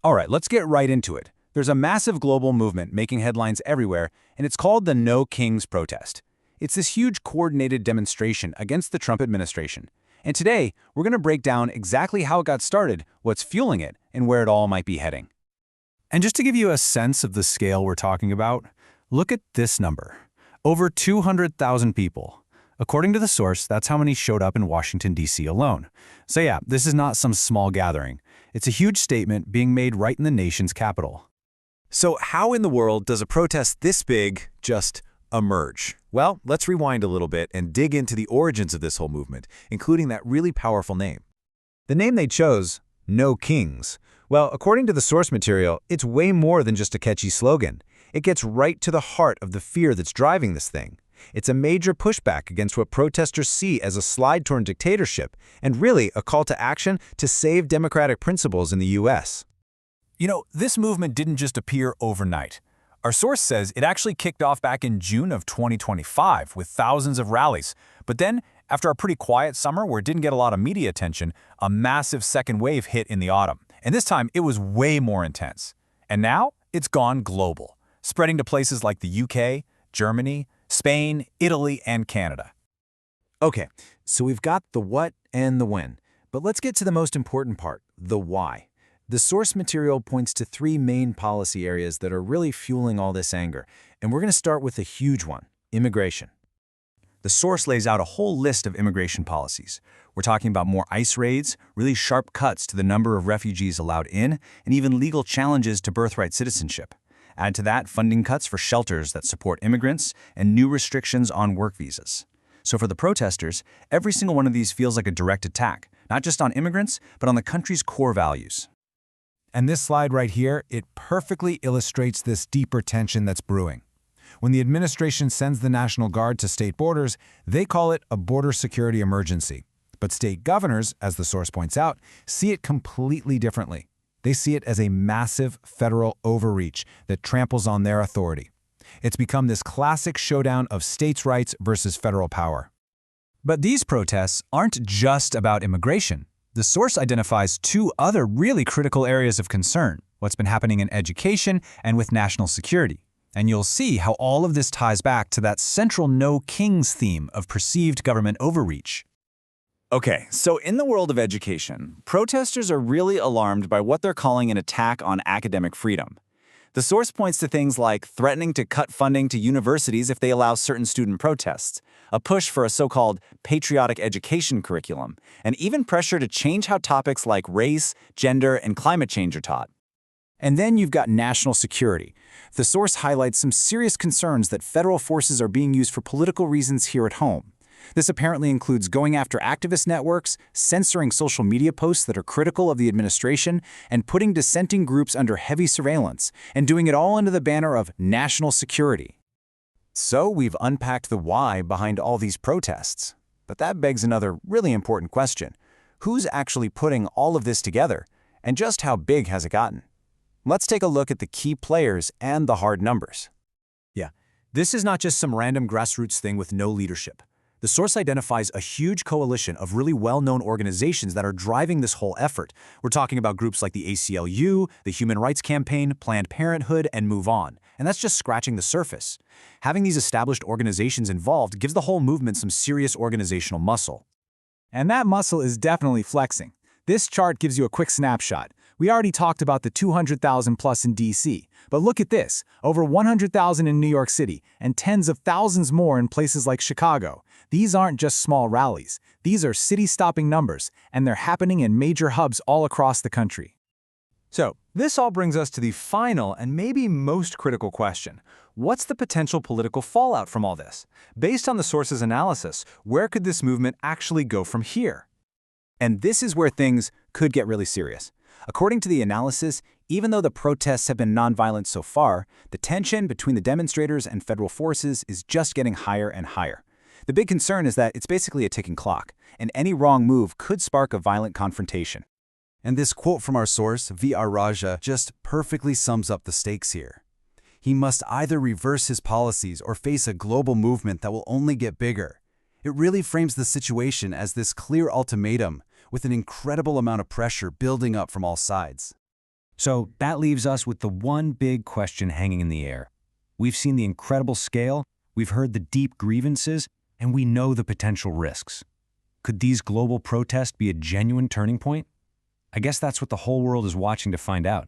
All right, let's get right into it. There's a massive global movement making headlines everywhere, and it's called the No Kings Protest. It's this huge coordinated demonstration against the Trump administration. And today, we're going to break down exactly how it got started, what's fueling it, and where it all might be heading. And just to give you a sense of the scale we're talking about, look at this number. Over 200,000 people. According to the source, that's how many showed up in Washington, D.C. alone. So yeah, this is not some small gathering. It's a huge statement being made right in the nation's capital. So how in the world does a protest this big just emerge? Well, let's rewind a little bit and dig into the origins of this whole movement, including that really powerful name. The name they chose, No Kings. Well, according to the source material, it's way more than just a catchy slogan. It gets right to the heart of the fear that's driving this thing. It's a major pushback against what protesters see as a slide toward dictatorship, and really a call to action to save democratic principles in the U.S. You know, this movement didn't just appear overnight. Our source says it actually kicked off back in June of 2025 with thousands of rallies. But then, after a pretty quiet summer where it didn't get a lot of media attention, a massive second wave hit in the autumn. And this time, it was way more intense. And now, it's gone global, spreading to places like the UK, Germany, Spain, Italy, and Canada. Okay, so we've got the what and the when. But let's get to the most important part, the why. The source material points to three main policy areas that are really fueling all this anger. And we're going to start with a huge one, immigration. The source lays out a whole list of immigration policies. We're talking about more ICE raids, really sharp cuts to the number of refugees allowed in, and even legal challenges to birthright citizenship. Add to that funding cuts for shelters that support immigrants and new restrictions on work visas. So for the protesters, every single one of these feels like a direct attack, not just on immigrants, but on the country's core values. And this slide right here, it perfectly illustrates this deeper tension that's brewing. When the administration sends the National Guard to state borders, they call it a border security emergency. But state governors, as the source points out, see it completely differently. They see it as a massive federal overreach that tramples on their authority. It's become this classic showdown of states' rights versus federal power. But these protests aren't just about immigration. The source identifies two other really critical areas of concern, what's been happening in education and with national security. And you'll see how all of this ties back to that central No Kings theme of perceived government overreach. Okay, so in the world of education, protesters are really alarmed by what they're calling an attack on academic freedom. The source points to things like threatening to cut funding to universities if they allow certain student protests, a push for a so-called patriotic education curriculum, and even pressure to change how topics like race, gender, and climate change are taught. And then you've got national security. The source highlights some serious concerns that federal forces are being used for political reasons here at home. This apparently includes going after activist networks, censoring social media posts that are critical of the administration, and putting dissenting groups under heavy surveillance, and doing it all under the banner of national security. So we've unpacked the why behind all these protests. But that begs another really important question. Who's actually putting all of this together, and just how big has it gotten? Let's take a look at the key players and the hard numbers. Yeah, this is not just some random grassroots thing with no leadership. The source identifies a huge coalition of really well-known organizations that are driving this whole effort. We're talking about groups like the ACLU, the Human Rights Campaign, Planned Parenthood, and Move On. And that's just scratching the surface. Having these established organizations involved gives the whole movement some serious organizational muscle. And that muscle is definitely flexing. This chart gives you a quick snapshot. We already talked about the 200,000 plus in DC, but look at this, over 100,000 in New York City and tens of thousands more in places like Chicago. These aren't just small rallies. These are city-stopping numbers, and they're happening in major hubs all across the country. So, this all brings us to the final and maybe most critical question. What's the potential political fallout from all this? Based on the source's analysis, where could this movement actually go from here? And this is where things could get really serious. According to the analysis, even though the protests have been nonviolent so far, the tension between the demonstrators and federal forces is just getting higher and higher. The big concern is that it's basically a ticking clock, and any wrong move could spark a violent confrontation. And this quote from our source, V.R. Raja, just perfectly sums up the stakes here. He must either reverse his policies or face a global movement that will only get bigger. It really frames the situation as this clear ultimatum, with an incredible amount of pressure building up from all sides. So that leaves us with the one big question hanging in the air. We've seen the incredible scale, we've heard the deep grievances, and we know the potential risks. Could these global protests be a genuine turning point? I guess that's what the whole world is watching to find out.